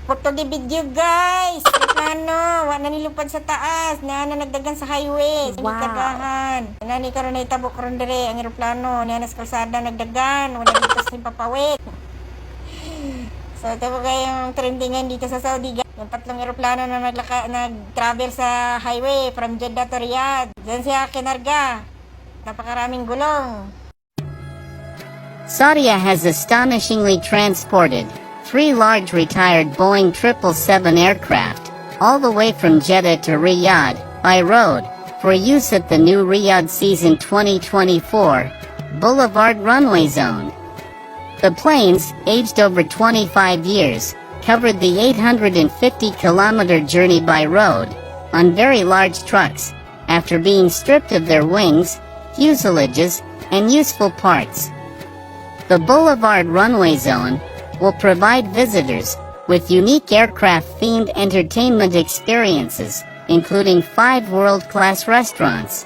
Photo di video guys. Plano, wa na nilupad sa taas, na nagdagan sa highway, sa kadahan. Nani karon na itabok karon dire ang eroplano, na sa kalsada nagdagan, wala dito sa papawit. So ito po kayong trendingan dito sa Saudi guys. Yung tatlong eroplano na nag-travel sa highway from Jeddah to Riyadh. Diyan siya kinarga. Napakaraming gulong. Saudia has astonishingly transported 3 large retired Boeing 777 aircraft, all the way from Jeddah to Riyadh, by road, for use at the new Riyadh Season 2024 Boulevard Runway Zone. The planes, aged over 25 years, covered the 850-kilometer journey by road, on very large trucks, after being stripped of their wings, fuselages, and useful parts. The Boulevard Runway Zone will provide visitors with unique aircraft-themed entertainment experiences, including 5 world-class restaurants,